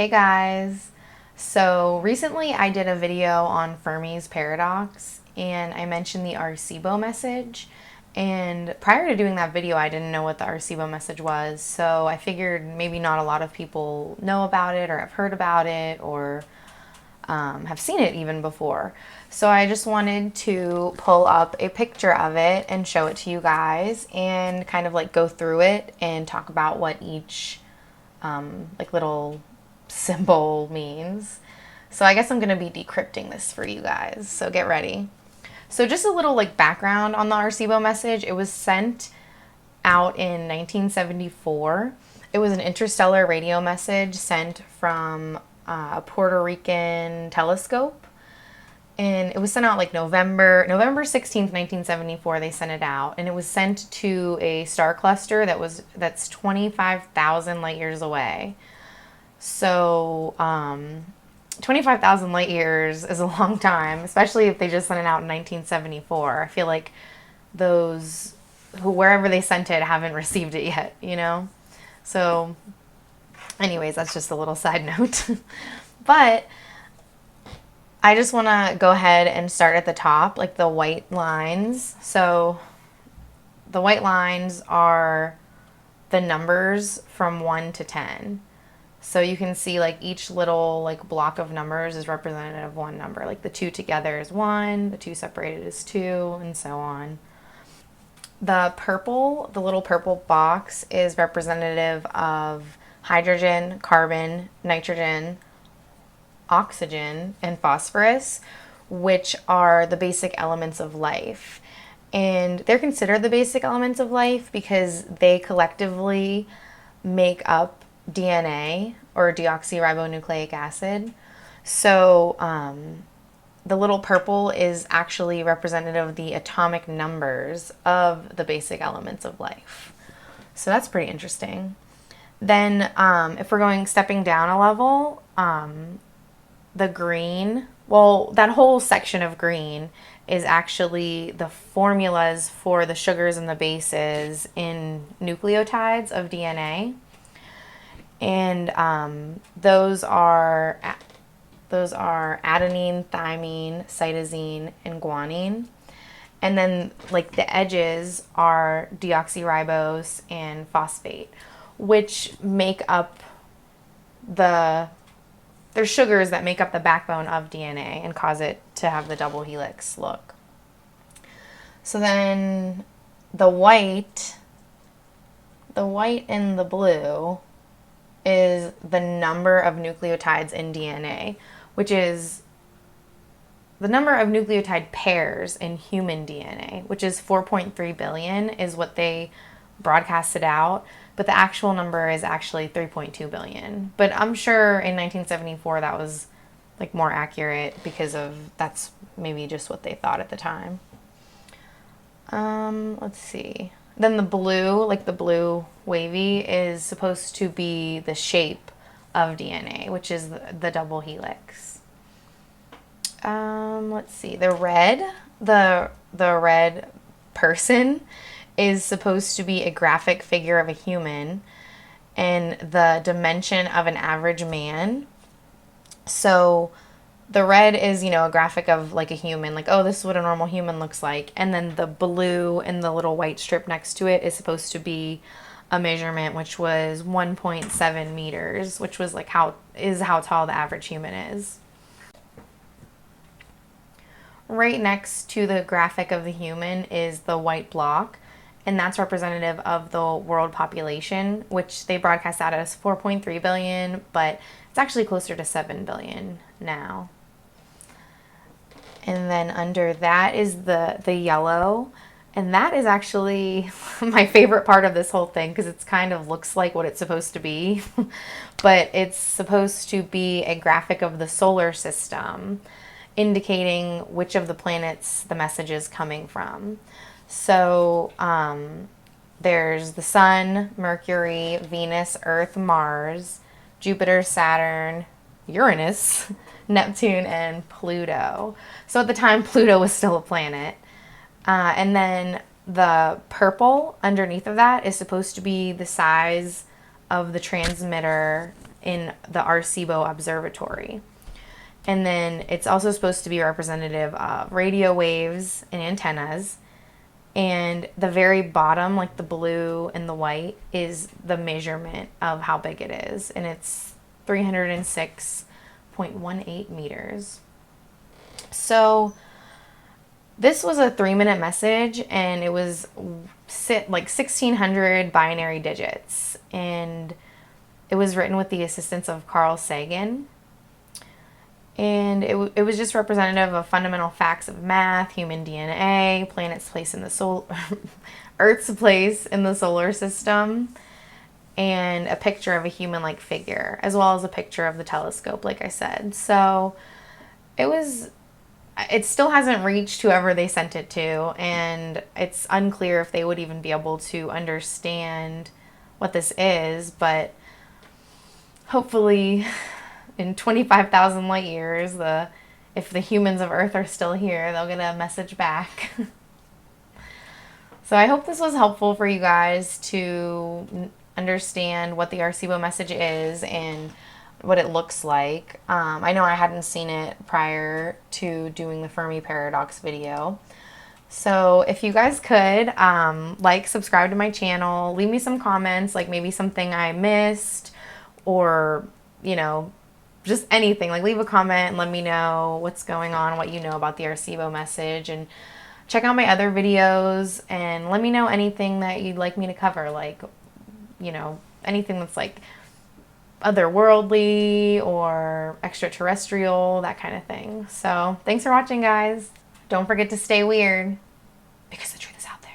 Hey guys! So recently I did a video on Fermi's paradox and I mentioned the Arecibo message. And prior to doing that video, I didn't know what the Arecibo message was. So I figured maybe not a lot of people know about it or have heard about it or have seen it even before. So I just wanted to pull up a picture of it and show it to you guys and kind of like go through it and talk about what each little symbol means. So I guess I'm going to be decrypting this for you guys. So get ready. So just a little like background on the Arecibo message. It was sent out in 1974. It was an interstellar radio message sent from a Puerto Rican telescope. And it was sent out like November 16th, 1974, they sent it out. And it was sent to a star cluster that's 25,000 light years away. So, 25,000 light years is a long time, especially if they just sent it out in 1974. I feel like those, wherever they sent it, haven't received it yet, you know? So, anyways, that's just a little side note. But I just want to go ahead and start at the top, like the white lines. So, the white lines are the numbers from 1 to 10. So you can see like each little like block of numbers is representative of one number. Like the 2 together is 1, the 2 separated is 2, and so on. The little purple box is representative of hydrogen, carbon, nitrogen, oxygen, and phosphorus, which are the basic elements of life. And they're considered the basic elements of life because they collectively make up DNA, or deoxyribonucleic acid. So the little purple is actually representative of the atomic numbers of the basic elements of life. So that's pretty interesting. Then if we're stepping down a level, the green, well, that whole section of green is actually the formulas for the sugars and the bases in nucleotides of DNA. And those are adenine, thymine, cytosine, and guanine. And then like the edges are deoxyribose and phosphate, which make up they're sugars that make up the backbone of DNA and cause it to have the double helix look. So then the white and the blue is the number of nucleotides in DNA, which is the number of nucleotide pairs in human DNA, which is 4.3 billion is what they broadcasted out, but the actual number is actually 3.2 billion. But I'm sure in 1974 that was like more accurate because that's maybe just what they thought at the time. Let's see. Then the blue, like the blue wavy, is supposed to be the shape of DNA, which is the double helix. Let's see. The red person is supposed to be a graphic figure of a human and the dimension of an average man. So the red is, a graphic of like a human, like, oh, this is what a normal human looks like. And then the blue and the little white strip next to it is supposed to be a measurement, which was 1.7 meters, which was like how tall the average human is. Right next to the graphic of the human is the white block, and that's representative of the world population, which they broadcast out as 4.3 billion, but it's actually closer to 7 billion now. And then under that is the yellow. And that is actually my favorite part of this whole thing because it kind of looks like what it's supposed to be. But it's supposed to be a graphic of the solar system, indicating which of the planets the message is coming from. So there's the Sun, Mercury, Venus, Earth, Mars, Jupiter, Saturn, Uranus, Neptune, and Pluto. So at the time, Pluto was still a planet. And then the purple underneath of that is supposed to be the size of the transmitter in the Arecibo Observatory. And then it's also supposed to be representative of radio waves and antennas. And the very bottom, like the blue and the white, is the measurement of how big it is. And it's 306.18 meters. So this was a 3-minute message, and it was like 1,600 binary digits. And it was written with the assistance of Carl Sagan. And it was just representative of fundamental facts of math, human DNA, planet's place in the Earth's place in the solar system, and a picture of a human-like figure, as well as a picture of the telescope, like I said. So it still hasn't reached whoever they sent it to, and it's unclear if they would even be able to understand what this is, but hopefully in 25,000 light years, if the humans of Earth are still here, they'll get a message back. So I hope this was helpful for you guys to understand what the Arecibo message is and what it looks like. I know I hadn't seen it prior to doing the Fermi Paradox video. So if you guys could, like, subscribe to my channel, leave me some comments, like maybe something I missed, or, you know, just anything. Like, leave a comment and let me know what's going on, what you know about the Arecibo message, and check out my other videos and let me know anything that you'd like me to cover, like, you know, anything that's like otherworldly or extraterrestrial, that kind of thing. So thanks for watching, guys. Don't forget to stay weird, because the truth is out there.